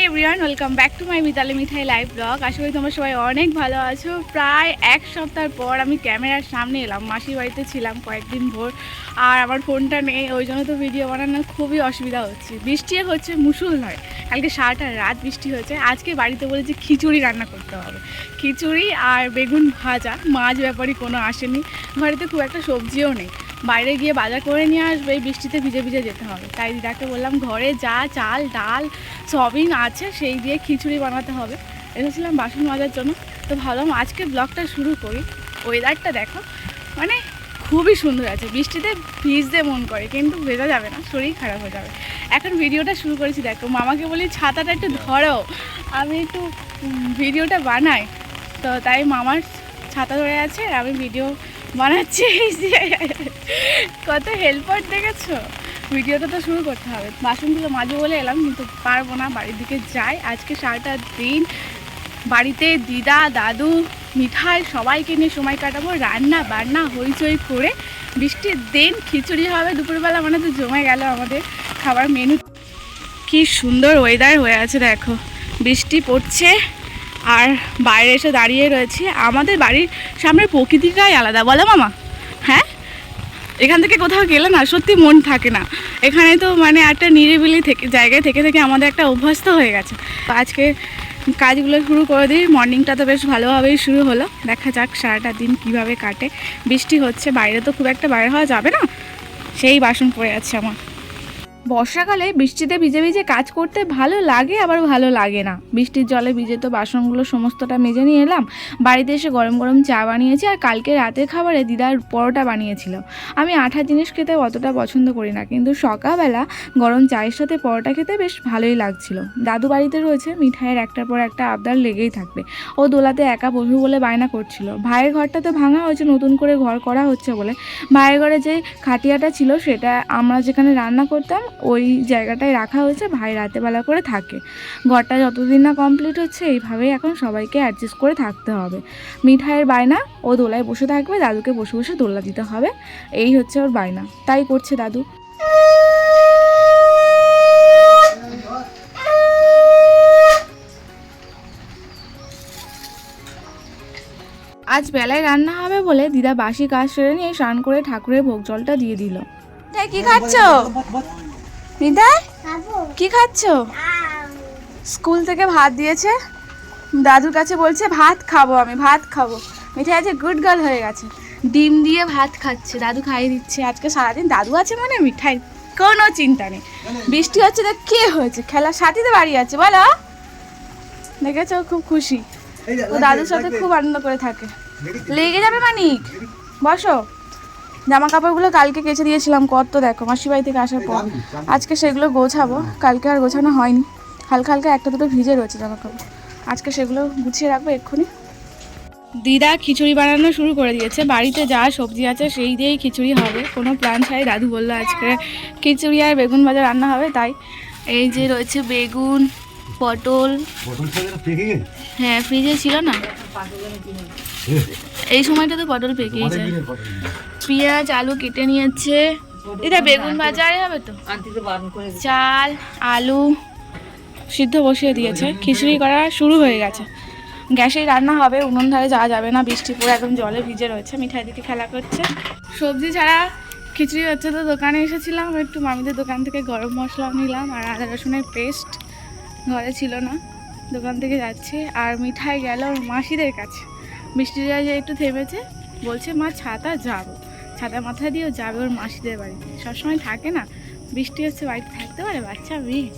Everyone, welcome back to my Mitali Mithai live blog. আশা করি তোমরা সবাই অনেক ভালো আছো। প্রায় এক সপ্তাহ পর আমি ক্যামেরার সামনে এলাম। মাসির বাড়িতে ছিলাম কয়েকদিন ভোর, আর আমার ফোনটা নেই, ওই জন্য তো ভিডিও বানানোর খুবই অসুবিধা হচ্ছে। বৃষ্টি হচ্ছে, মুষল নয়, কালকে সারাটা রাত বৃষ্টি হয়েছে। আজকে বাড়িতে বলেছে খিচুড়ি রান্না করতে হবে, খিচুড়ি আর বেগুন ভাজা। মাছ ব্যাপারই কোনো আসেনি, ঘরেতে খুব একটা সবজিও নেই, বাইরে গিয়ে বাজার করে নিয়ে আসবে। এই বৃষ্টিতে ভিজে ভিজে যেতে হবে, তাই দিদাকে বললাম ঘরে যা চাল ডাল সবই আছে সেই দিয়ে খিচুড়ি বানাতে হবে। এসেছিলাম বাসন মাজার জন্য, তো ভাবলাম আজকে ব্লগটা শুরু করি। ওয়েদারটা দেখো, মানে খুবই সুন্দর আছে। বৃষ্টিতে ভিজতে মন করে, কিন্তু ভেজা যাবে না, শরীর খারাপ হয়ে যাবে। এখন ভিডিওটা শুরু করেছি, দেখো মামাকে বলি ছাতাটা একটু ধরো, আমি একটু ভিডিওটা বানাই। তো তাই মামার ছাতা ধরে আছে, আমি ভিডিও বানাচ্ছি। কত হেল্পার দেখেছো। ভিডিওটা তো শুরু করতে হবে। বাসনগুলো মাঝে বলে এলাম, কিন্তু পারবো না, বাড়ির দিকে যাই। আজকে সারাটা দিন বাড়িতে দিদা দাদু মিঠাই সবাইকে নিয়ে সময় কাটাবো, রান্না বান্না হইচই করে। বৃষ্টির দিন খিচুড়ি হবে দুপুরবেলা, মানে তো জমে গেল আমাদের খাবার মেনু। কি সুন্দর ওয়েদার হয়ে আছে দেখো, বৃষ্টি পড়ছে আর বাইরে এসে দাঁড়িয়ে রয়েছে। আমাদের বাড়ির সামনে প্রকৃতিটাই আলাদা, বলো মামা? হ্যাঁ, এখান থেকে কোথাও গেলে না সত্যি মন থাকে না। এখানে তো মানে একটা নিরিবিলি জায়গায় থেকে থেকে আমাদের একটা অভ্যস্ত হয়ে গেছে। আজকে কাজগুলো শুরু করে দিই। মর্নিংটা তো বেশ ভালোভাবেই শুরু হলো, দেখা যাক সারাটা দিন কিভাবে কাটে। বৃষ্টি হচ্ছে, বাইরে তো খুব একটা বাইরে হওয়া যাবে না, সেই বাসন পড়ে আছে আমার। বর্ষাকালে বৃষ্টিতে ভিজে ভিজে কাজ করতে ভালো লাগে, আবার ভালো লাগে না। বৃষ্টির জলে ভিজে তো বাসনগুলো সমস্তটা মেজে নিয়ে এলাম। বাড়িতে এসে গরম গরম চা বানিয়েছি, আর কালকে রাতের খাবারে দিদার পরোটা বানিয়েছিল। আমি আঠা জিনিস খেতে অতটা পছন্দ করি না, কিন্তু সকালবেলা গরম চায়ের সাথে পরোটা খেতে বেশ ভালোই লাগছিল। দাদু বাড়িতে রয়েছে, মিঠাইয়ের একটার পর একটা আবদার লেগেই থাকবে। ও দোলাতে একা বসবে বলে বায়না করছিল। ভাইয়ের ঘরটা তো ভাঙা হয়েছে, নতুন করে ঘর করা হচ্ছে বলে ভাইয়ের ঘরে যে খাটিয়াটা ছিল সেটা আমরা যেখানে রান্না করতাম ওই জায়গাটায় রাখা হয়েছে। ভাই রাতেবেলা করে থাকে। ঘরটা যতদিন না কমপ্লিট হচ্ছে এইভাবেই এখন সবাইকে অ্যাডজাস্ট করে থাকতে হবে। মিঠাইয়ের বায়না, ও দোলায় বসে থাকবে, দাদুকে বসে বসে দোলা দিতে হবে, এই হচ্ছে ওর বায়না। তাই করছে দাদু। আজ বেলায় রান্না হবে বলে দিদা বাসি কাজ সেরে নিয়ে স্নান করে ঠাকুরের ভোগ জলটা দিয়ে দিল। কি খাচ্ছ দিদা? কি খাচ্ছ? স্কুল থেকে ভাত দিয়েছে, দাদুর কাছে বলছে ভাত খাবো, আমি ভাত খাবো। মিঠাই আছে গুড গার্ল হয়ে গেছে, ডিম দিয়ে ভাত খাচ্ছে, দাদু খাইয়ে দিচ্ছে। আজকে সারাদিন দাদু আছে মানে মিঠাই কোনো চিন্তা নেই। বৃষ্টি হচ্ছে তো কে হয়েছে, খেলার সাথী তো বাড়ি আছে, বলো? দেখেছো, খুব খুশি, ও দাদুর সাথে খুব আনন্দ করে থাকে। লেগে যাবে মানিক, বসো। জামা কাপড়গুলো কালকে কেচে দিয়েছিলাম কত, দেখো মাসির বাড়ি থেকে আসার পর। আজকে সেগুলো গোছাবো, কালকে আর গোছানো হয়নি, হালকা হালকা একটা দুটো ভিজে রয়েছে জামা কাপড়। আজকে সেগুলো গুছিয়ে রাখবো এক্ষুনি। দিদা খিচুড়ি বানানো শুরু করে দিয়েছে। বাড়িতে যা সবজি আছে সেই দিয়েই খিচুড়ি হবে, কোনো প্ল্যান ছাড়াই। দাদু বললো আজকে খিচুড়ি আর বেগুন ভাজা রান্না হবে, তাই এই যে রয়েছে বেগুন, পটল। হ্যাঁ, ফ্রিজে ছিল না, এই সময়টা তো পটল পেকেই যায়। পেঁয়াজ আলু কেটে নিয়েছে, এটা বেগুন ভাজা হবে তো। চাল আলু সিদ্ধ বসিয়ে দিয়েছে, খিচুড়ি করা শুরু হয়ে গেছে। গ্যাসেই রান্না হবে, উনুন ধারে যাওয়া যাবে না, বৃষ্টি পড়ে একদম জলে ভিজে রয়েছে। মিঠাই দিকে খেলা করছে। সবজি ছাড়া খিচুড়ি হচ্ছে তো দোকানে এসেছিলাম, একটু মামিদের দোকান থেকে গরম মশলা নিলাম, আর আদা রসুনের পেস্ট ঘরে ছিল না, দোকান থেকে যাচ্ছি। আর মিঠাই গেল ওর মাসিদের কাছে, বৃষ্টিটা যে একটু থেমেছে, বলছে মা ছাতা যাবো, ছাতা মাথায় দিয়েও যাবে ওর মাসিদের বাড়িতে। সবসময় থাকে না, বৃষ্টি হচ্ছে বাড়িতে থাকতে পারে বাচ্চা মেয়ে।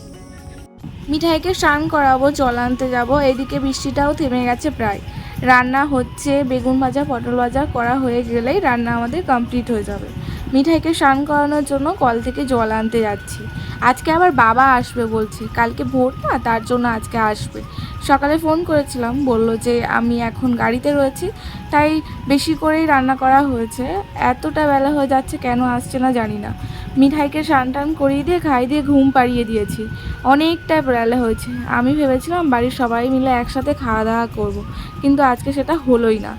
মিঠাইকে স্নান করাবো, জল আনতে যাবো। এদিকে বৃষ্টিটাও থেমে গেছে প্রায়। রান্না হচ্ছে, বেগুন ভাজা পটল ভাজা করা হয়ে গেলেই রান্না আমাদের কমপ্লিট হয়ে যাবে। মিঠাইকে স্নান করানোর জন্য কল থেকে জল আনতে যাচ্ছি। আজকে আবার বাবা আসবে বলছে, কালকে ভোর না, তার জন্য আজকে আসবে। সকালে ফোন করেছিলাম, বলল যে আমি এখন গাড়িতে রয়েছি, তাই বেশি করেই রান্না করা হয়েছে। এতটা বেলা হয়ে যাচ্ছে, কেন আসছে না জানি না। মিঠাইকে স্নান টান করিয়ে দিয়ে খাই দিয়ে ঘুম পাড়িয়ে দিয়েছি। অনেকটা বেলা হয়েছে। আমি ভেবেছিলাম বাড়ির সবাই মিলে একসাথে খাওয়া দাওয়া করব, কিন্তু আজকে সেটা হলোই না।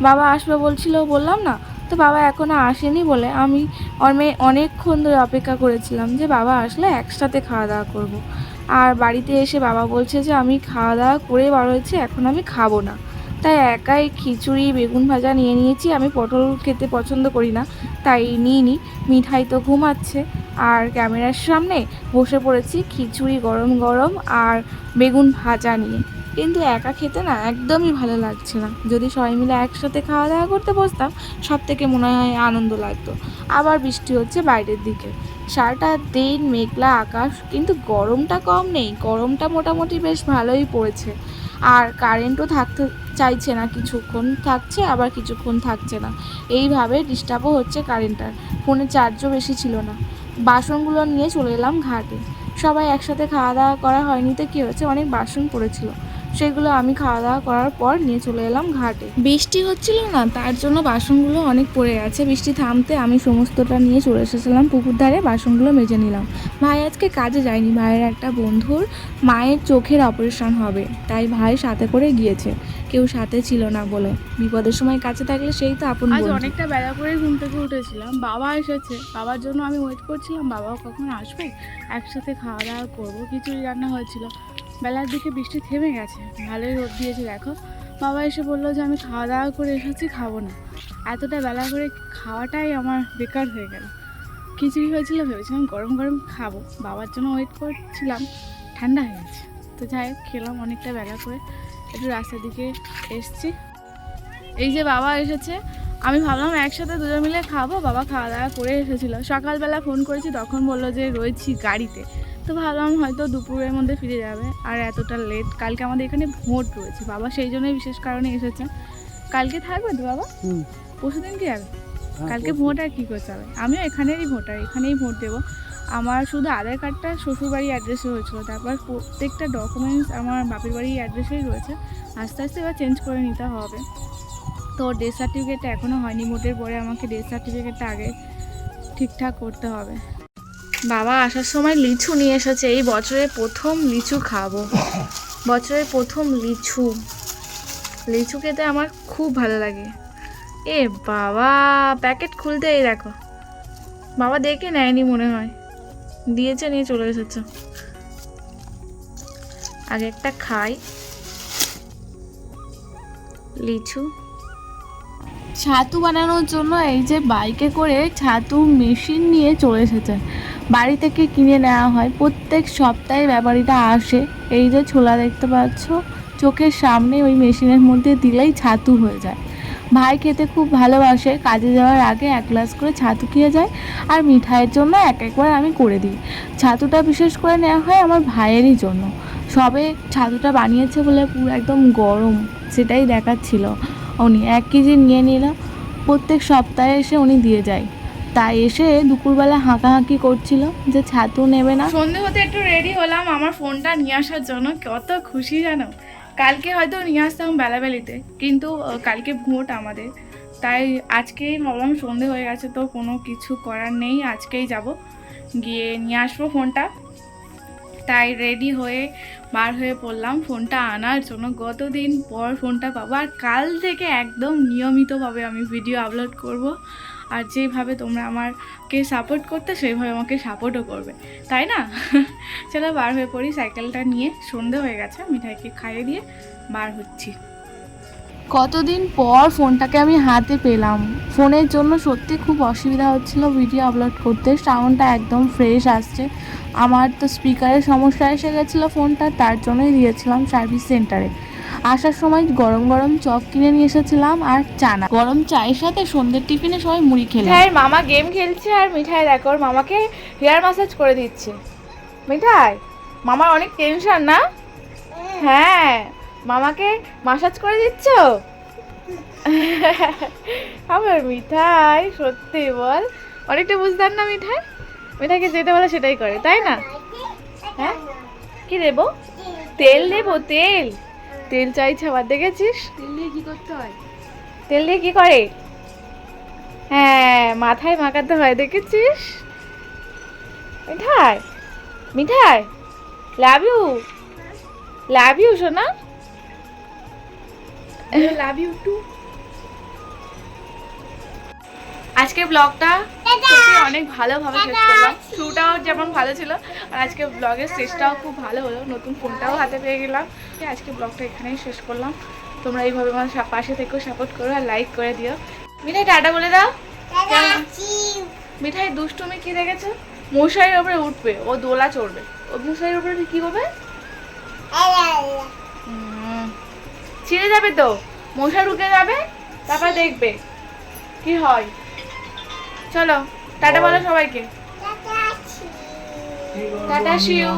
বাবা আসবে বলছিল, বললাম না, তো বাবা এখনও আসেনি বলে আমি অনেকক্ষণ ধরে অপেক্ষা করেছিলাম যে বাবা আসলে একসাথে খাওয়া দাওয়া করব। আর বাড়িতে এসে বাবা বলছে যে আমি খাওয়া দাওয়া করে বার হয়েছি, এখন আমি খাবো না। তাই একাই খিচুড়ি বেগুন ভাজা নিয়ে নিয়েছি। আমি পটল খেতে পছন্দ করি না, তাই নিইনি। মিঠাই তো ঘুমাচ্ছে, আর ক্যামেরার সামনে বসে পড়েছি খিচুড়ি গরম গরম আর বেগুন ভাজা নিয়ে। কিন্তু একা খেতে না একদমই ভালো লাগছে না। যদি সবাই মিলে একসাথে খাওয়া দাওয়া করতে বসতাম, সব থেকে মনে হয় আনন্দ লাগতো। আবার বৃষ্টি হচ্ছে বাইরের দিকে, সারাটা দিন মেঘলা আকাশ, কিন্তু গরমটা কম নেই। গরমটা মোটামুটি বেশ ভালোই পড়েছে। আর কারেন্টও থাকতে চাইছে না, কিছুক্ষণ থাকছে আবার কিছুক্ষণ থাকছে না, এইভাবে ডিস্টার্বও হচ্ছে কারেন্টটার। ফোনে চার্জও বেশি ছিল না। বাসনগুলো নিয়ে চলে এলাম ঘাটে। সবাই একসাথে খাওয়া দাওয়া করা হয়নি তো কী হয়েছে, অনেক বাসন পড়েছিল, সেগুলো আমি খাওয়া দাওয়া করার পর নিয়ে চলে এলাম ঘাটে। বৃষ্টি হচ্ছিল না, তার জন্য বাসনগুলো অনেক পড়ে গেছে। বৃষ্টি থামতে আমি সমস্তটা নিয়ে চলে এসেছিলাম পুকুর ধারে, বাসনগুলো মেজে নিলাম। ভাই আজকে কাজে যায়নি, ভাইয়ের একটা বন্ধুর মায়ের চোখের অপারেশন হবে, তাই ভাই সাথে করে গিয়েছে। কেউ সাথে ছিল না বলে, বিপদের সময় কাছে থাকলে সেই তো আপন। আজ অনেকটা বেলা করে ঘুম থেকে উঠেছিলাম, বাবা এসেছে, বাবার জন্য আমি ওয়েট করছিলাম বাবাও কখন আসবে, একসাথে খাওয়া দাওয়া করবো। খিচুড়ি রান্না হয়েছিল। বেলার দিকে বৃষ্টি থেমে গেছে, ভালোই রোদ দিয়েছে দেখো। বাবা এসে বললো যে আমি খাওয়া দাওয়া করে এসেছি, খাবো না। এতটা বেলা করে খাওয়াটাই আমার বেকার হয়ে গেল। খিচুড়ি হয়েছিল, ভেবেছিলাম গরম গরম খাবো, বাবার জন্য ওয়েট করছিলাম, ঠান্ডা হয়ে গেছে। তো যাই হোক, খেলাম অনেকটা বেলা করে। একটু রাস্তার দিকে এসছি, এই যে বাবা এসেছে। আমি ভাবলাম একসাথে দুজন মিলে খাবো, বাবা খাওয়া দাওয়া করে এসেছিলো। সকালবেলা ফোন করেছি, তখন বললো যে রয়েছি গাড়িতে। তো ভাবলাম হয়তো দুপুরের মধ্যে ফিরে যাবে। আর এতটা লেট, কালকে আমাদের এখানে ভোট রয়েছে, বাবা সেই জন্যই বিশেষ কারণে এসেছে। কালকে থাকবে তো বাবা? পরশুদিন কি যাবে? কালকে ভোট আর কী করতে হবে? আমিও এখানেরই ভোটার, এখানেই ভোট দেবো। আমার শুধু আধার কার্ডটা শ্বশুরবাড়ির অ্যাড্রেসে হয়েছিলো, তারপর প্রত্যেকটা ডকুমেন্টস আমার বাপের বাড়ির অ্যাড্রেসেই রয়েছে। আস্তে আস্তে এবার চেঞ্জ করে নিতে হবে। তো ডেথ সার্টিফিকেটটা এখনও হয়নি, ভোটের পরে আমাকে ডেথ সার্টিফিকেটটা আগে ঠিকঠাক করতে হবে। বাবা আসার সময় লিচু নিয়ে এসেছে, এই বছরে প্রথম লিচু খাবো, বছরের প্রথম লিচু। লিচু খেতে আমার খুব ভালো লাগে। এ বাবা, প্যাকেট খুলতে এই দেখো, বাবা দেখে নেয়নি মনে হয়, দিয়েছে নিয়ে চলে এসেছে। আগে একটা খাই লিচু। ছাতু বানানোর জন্য এই যে বাইকে করে ছাতু মেশিন নিয়ে চলে এসেছে, বাড়ি থেকে কিনে নেওয়া হয়। প্রত্যেক সপ্তাহে ব্যাপারীটা আসে। এই যে ছোলা দেখতে পাচ্ছ, চোখের সামনে ওই মেশিনের মধ্যে দিলেই ছাতু হয়ে যায়। ভাই খেতে খুব ভালোবাসে, কাজে যাওয়ার আগে এক গ্লাস করে ছাতু খেয়ে যায়। আর মিঠাইয়ের জন্য একবার আমি করে দিই। ছাতুটা বিশেষ করে নেওয়া হয় আমার ভাইয়েরই জন্য। সবে ছাতুটা বানিয়েছে বলে পুরো একদম গরম, সেটাই দেখাচ্ছিল। উনি 1 কেজি নিয়ে নিল, প্রত্যেক সপ্তাহে এসে উনি দিয়ে যায়। তাই এসে দুপুরবেলা হাঁকাহাঁকি করছিল যে ছাতু নেবে না। সন্ধে হতে একটু রেডি হলাম আমার ফোনটা নিয়ে আসার জন্য। কত খুশি জানো, কালকে হয়তো নিয়ে আসতাম বেলাবেলিতে, কিন্তু কালকে ভোট আমাদের, তাই আজকেই ভাবলাম সন্ধে হয়ে গেছে তো কোনো কিছু করার নেই, আজকেই যাব, গিয়ে নিয়ে আসবো ফোনটা। তাই রেডি হয়ে বার হয়ে পড়লাম ফোনটা আনার জন্য। গতদিন পর ফোনটা পাবো, আর কাল থেকে একদম নিয়মিতভাবে আমি ভিডিও আপলোড করব। আর যেভাবে তোমরা আমাকে সাপোর্ট করতে, সেইভাবে আমাকে সাপোর্টও করবে, তাই না? চলো বার হয়ে পড়ি সাইকেলটা নিয়ে। সন্ধে হয়ে গেছে, মিঠাইকে খাইয়ে দিয়ে বার হচ্ছি। কতদিন পর ফোনটাকে আমি হাতে পেলাম। ফোনের জন্য সত্যি খুব অসুবিধা হচ্ছিল ভিডিও আপলোড করতে, সাউন্ডটা একদম ফ্রেশ আসছে। আমার তো স্পিকারের সমস্যা এসে গেছিলো ফোনটা, তার জন্যই দিয়েছিলাম সার্ভিস সেন্টারে। আসার সময় গরম গরম চপ কিনে নিয়ে এসেছিলাম আর চানা। গরম চায়ের সাথে সন্ধ্যের টিফিনে সবাই মুড়ি খেলাম। মিঠাইয়ের মামা গেম খেলছে, আর মিঠাই দেখো ওর মামাকে হেয়ার ম্যাসাজ করে দিচ্ছে। মিঠাই, মামার অনেক টেনশন না? হ্যাঁ, মামাকে ম্যাসাজ করে দিচ্ছ? আমার মিঠাই সত্যি বল, অনেকটা বুঝতাম না মিঠাই। মিঠাইকে যেটা বলে সেটাই করে, তাই না? হ্যাঁ, কি দেবো? তেল দেবো? তেল তেল চাইছে আবার, দেখেছিস? তেল দিয়ে কি করতে হয়? তেল দিয়ে কি করে? হ্যাঁ, মাথায় মাখাতে হয়, দেখেছিস? মিঠাই, মিঠাই লাভ ইউ, লাভ ইউ সোনা, লাভ ইউ টু। আজকের ব্লগটা অনেক ভালোভাবে শেষ করলাম, শুরুটাও যেমন ভালো ছিল আর আজকে ব্লগের শেষটাও খুব ভালো হলো, নতুন ফোনটাও হাতে পেয়ে গেলাম। আজকে ব্লগটা এখানেই শেষ করলাম। তোমরা এইভাবে আমার পাশে থেকেও সাপোর্ট করো আর লাইক করে দিও। মিঠাই টাটা বলে দাও। মিঠাই দুষ্টুমি কি দেখেছো? মশারির উপরে উঠবে, ও দোলা চড়বে। ও মশারির উপরে কি করবে? ছিঁড়ে যাবে তো, মশা ঢুকে যাবে, তারপর দেখবে কি হয়। চলো টাটা বলো সবাইকে। টাটা শিউ।